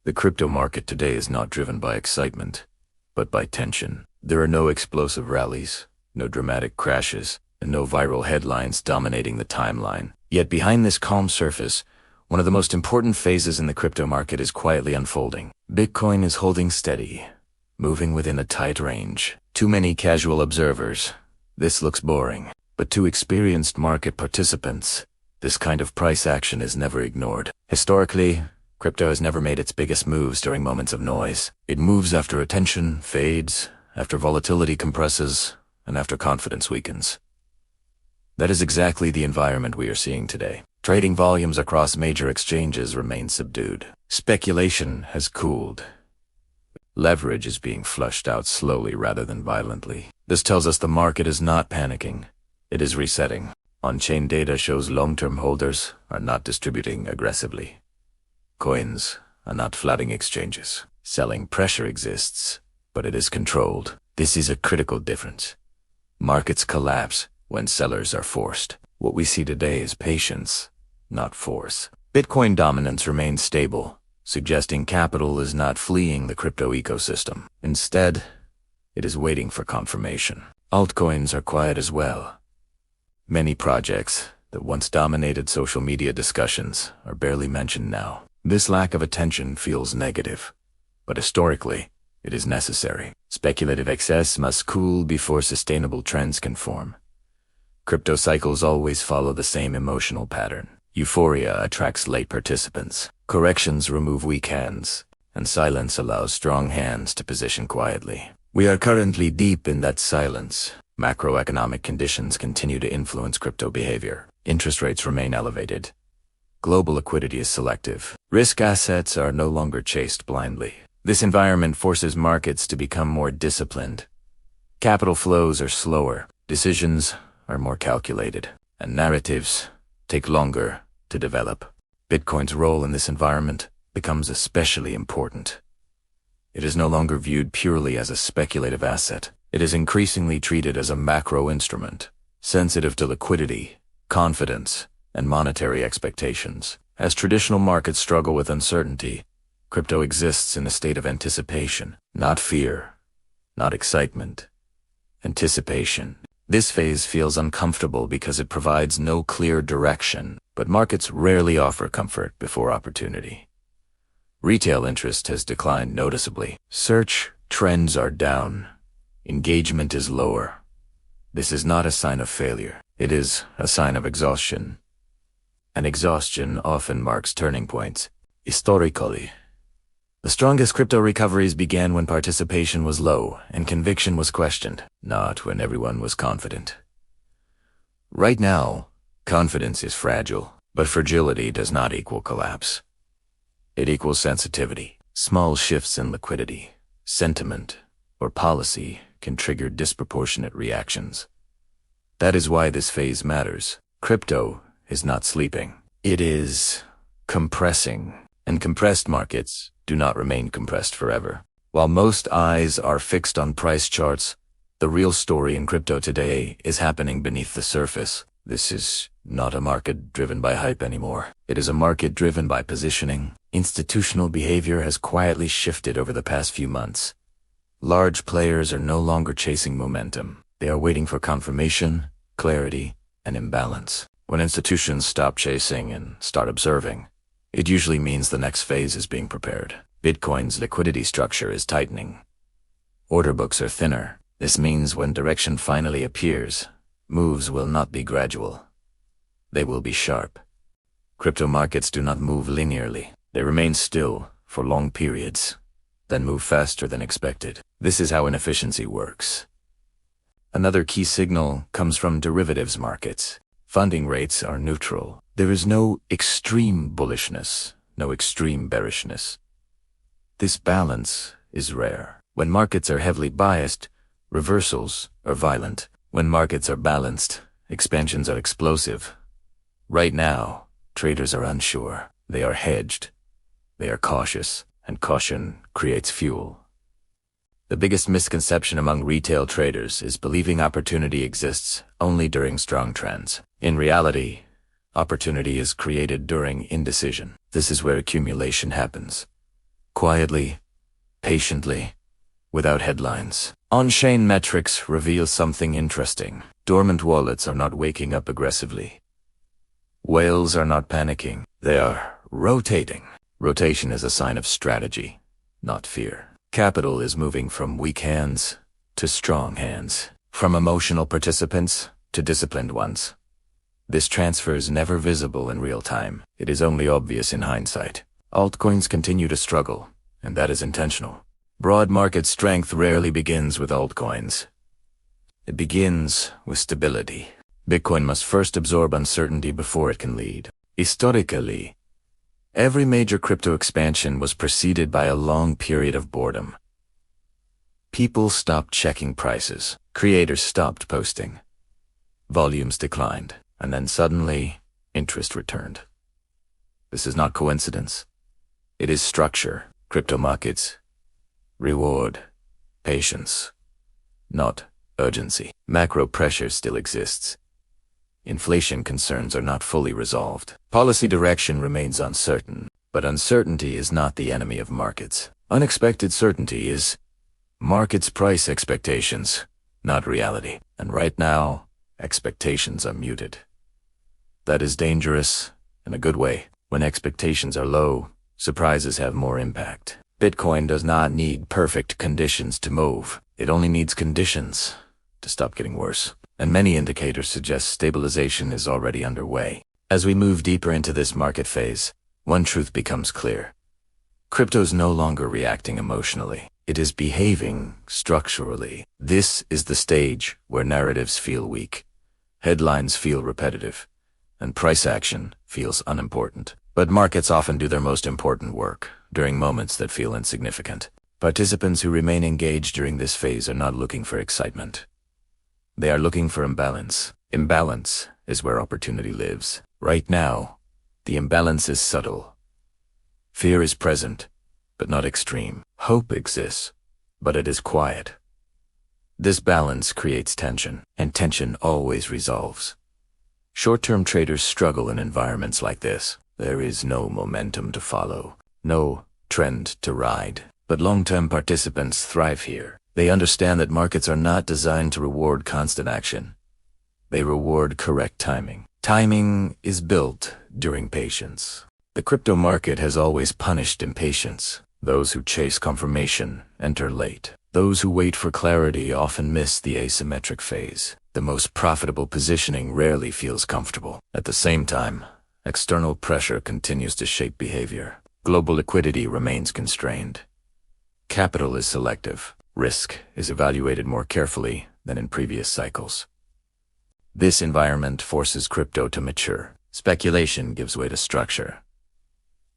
The crypto market today is not driven by excitement, but by tension. There are no explosive rallies, no dramatic crashes, and no viral headlines dominating the timeline. Yet behind this calm surface, one of the most important phases in the crypto market is quietly unfolding. Bitcoin is holding steady, moving within a tight range. To many casual observers, this looks boring, but to experienced market participants, this kind of price action is never ignored. Historically, crypto has never made its biggest moves during moments of noise. It moves after attention fades, after volatility compresses, and after confidence weakens. That is exactly the environment we are seeing today. Trading volumes across major exchanges remain subdued. Speculation has cooled. Leverage is being flushed out slowly rather than violently. This tells us the market is not panicking. It is resetting. On-chain data shows long-term holders are not distributing aggressively. Coins are not flooding exchanges. Selling pressure exists, but it is controlled. This is a critical difference. Markets collapse when sellers are forced. What we see today is patience, not force. Bitcoin dominance remains stable, suggesting capital is not fleeing the crypto ecosystem. Instead, it is waiting for confirmation. Altcoins are quiet as well. Many projects that once dominated social media discussions are barely mentioned now. This lack of attention feels negative, but historically, it is necessary. Speculative excess must cool before sustainable trends can form. Crypto cycles always follow the same emotional pattern. Euphoria attracts late participants. Corrections remove weak hands, and silence allows strong hands to position quietly. We are currently deep in that silence. Macroeconomic conditions continue to influence crypto behavior. Interest rates remain elevated. Global liquidity is selective. Risk assets are no longer chased blindly. This environment forces markets to become more disciplined. Capital flows are slower, decisions are more calculated, and narratives take longer to develop. Bitcoin's role in this environment becomes especially important. It is no longer viewed purely as a speculative asset. It is increasingly treated as a macro instrument, sensitive to liquidity, confidence, and monetary expectations. As traditional markets struggle with uncertainty, crypto exists in a state of anticipation, not fear, not excitement. Anticipation. This phase feels uncomfortable because it provides no clear direction, but markets rarely offer comfort before opportunity. Retail interest has declined noticeably. Search trends are down. Engagement is lower. This is not a sign of failure. It is a sign of exhaustion. And exhaustion often marks turning points. Historically, the strongest crypto recoveries began when participation was low and conviction was questioned, not when everyone was confident. Right now, confidence is fragile, but fragility does not equal collapse. It equals sensitivity. Small shifts in liquidity, sentiment, or policy can trigger disproportionate reactions. That is why this phase matters. Crypto is not sleeping. It is compressing, and compressed markets do not remain compressed forever. While most eyes are fixed on price charts, the real story in crypto today is happening beneath the surface. This is not a market driven by hype anymore. It is a market driven by positioning. Institutional behavior has quietly shifted over the past few months. Large players are no longer chasing momentum. They are waiting for confirmation, clarity, and imbalance. When institutions stop chasing and start observing, it usually means the next phase is being prepared. Bitcoin's liquidity structure is tightening. Order books are thinner. This means when direction finally appears, moves will not be gradual. They will be sharp. Crypto markets do not move linearly. They remain still for long periods, then move faster than expected. This is how inefficiency works. Another key signal comes from derivatives markets. Funding rates are neutral. There is no extreme bullishness, no extreme bearishness. This balance is rare. When markets are heavily biased, reversals are violent. When markets are balanced, expansions are explosive. Right now, traders are unsure. They are hedged. They are cautious, and caution creates fuel. The biggest misconception among retail traders is believing opportunity exists only during strong trends. In reality, opportunity is created during indecision. This is where accumulation happens. quietly, patiently, without headlines. On-chain metrics reveal something interesting. Dormant wallets are not waking up aggressively. Whales are not panicking. They are rotating. Rotation is a sign of strategy, not fear. Capital is moving from weak hands to strong hands, from emotional participants to disciplined ones. This transfer is never visible in real time. It is only obvious in hindsight. Altcoins continue to struggle, and that is intentional. Broad market strength rarely begins with altcoins. It begins with stability. Bitcoin must first absorb uncertainty before it can lead. Historically, every major crypto expansion was preceded by a long period of boredom. People stopped checking prices. Creators stopped posting. Volumes declined, and then suddenly, interest returned. This is not coincidence. It is structure. Crypto markets reward patience, not urgency. Macro pressure still exists. Inflation concerns are not fully resolved. Policy direction remains uncertain, but uncertainty is not the enemy of markets. Unexpected certainty is markets' price expectations, not reality. And right now, expectations are muted. That is dangerous in a good way. When expectations are low, surprises have more impact. Bitcoin does not need perfect conditions to move. It only needs conditions to stop getting worse. And many indicators suggest stabilization is already underway. As we move deeper into this market phase, one truth becomes clear. Crypto is no longer reacting emotionally. It is behaving structurally. This is the stage where narratives feel weak, headlines feel repetitive, and price action feels unimportant. But markets often do their most important work during moments that feel insignificant. Participants who remain engaged during this phase are not looking for excitement. They are looking for imbalance. Imbalance is where opportunity lives. Right now, the imbalance is subtle. Fear is present, but not extreme. Hope exists, but it is quiet. This balance creates tension, and tension always resolves. Short-term traders struggle in environments like this. There is no momentum to follow, no trend to ride. But long-term participants thrive here. They understand that markets are not designed to reward constant action. They reward correct timing. Timing is built during patience. The crypto market has always punished impatience. Those who chase confirmation enter late. Those who wait for clarity often miss the asymmetric phase. The most profitable positioning rarely feels comfortable. At the same time, external pressure continues to shape behavior. Global liquidity remains constrained. Capital is selective. Risk is evaluated more carefully than in previous cycles. This environment forces crypto to mature. Speculation gives way to structure.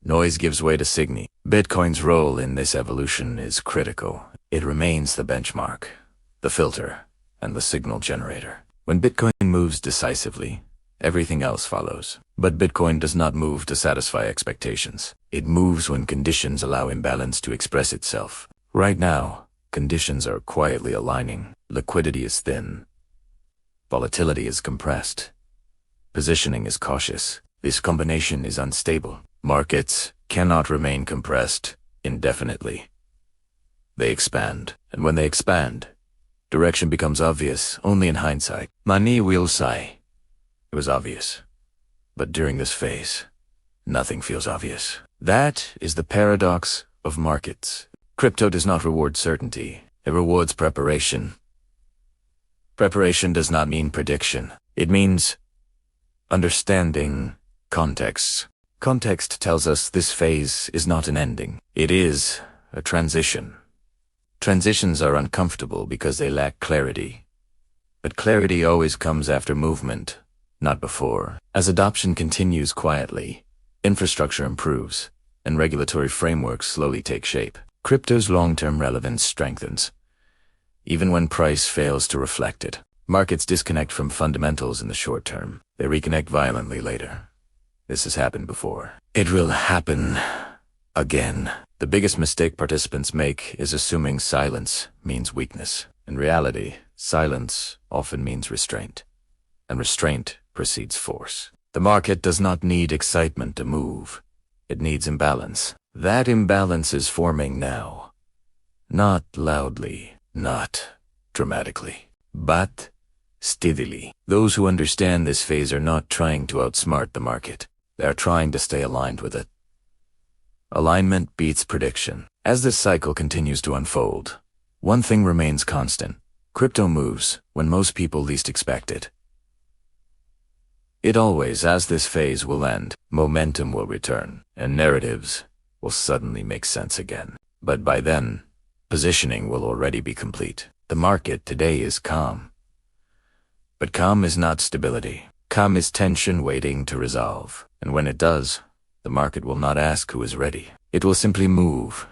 Noise gives way to signi. Bitcoin's role in this evolution is critical. It remains the benchmark, the filter, and the signal generator. When Bitcoin moves decisively, everything else follows. But Bitcoin does not move to satisfy expectations. It moves when conditions allow imbalance to express itself. Right now, conditions are quietly aligning. Liquidity is thin. Volatility is compressed. Positioning is cautious. This combination is unstable. Markets cannot remain compressed indefinitely. They expand, and when they expand, direction becomes obvious only in hindsight. Mani will say, it was obvious. But during this phase, nothing feels obvious. That is the paradox of markets. Crypto does not reward certainty. It rewards preparation. Preparation does not mean prediction. It means understanding context. Context tells us this phase is not an ending. It is a transition. Transitions are uncomfortable because they lack clarity. But clarity always comes after movement, not before. As adoption continues quietly, infrastructure improves, and regulatory frameworks slowly take shape. Crypto's long-term relevance strengthens, even when price fails to reflect it. Markets disconnect from fundamentals in the short term. They reconnect violently later. This has happened before. It will happen again. The biggest mistake participants make is assuming silence means weakness. In reality, silence often means restraint, and restraint precedes force. The market does not need excitement to move. It needs imbalance. That imbalance is forming now. Not loudly, not dramatically, but steadily. Those who understand this phase are not trying to outsmart the market. They are trying to stay aligned with it. Alignment beats prediction. As this cycle continues to unfold, one thing remains constant. Crypto moves when most people least expect it. It always, as this phase will end, momentum will return, and narratives will suddenly make sense again. But by then, positioning will already be complete. The market today is calm. But calm is not stability. Calm is tension waiting to resolve. And when it does, the market will not ask who is ready. It will simply move,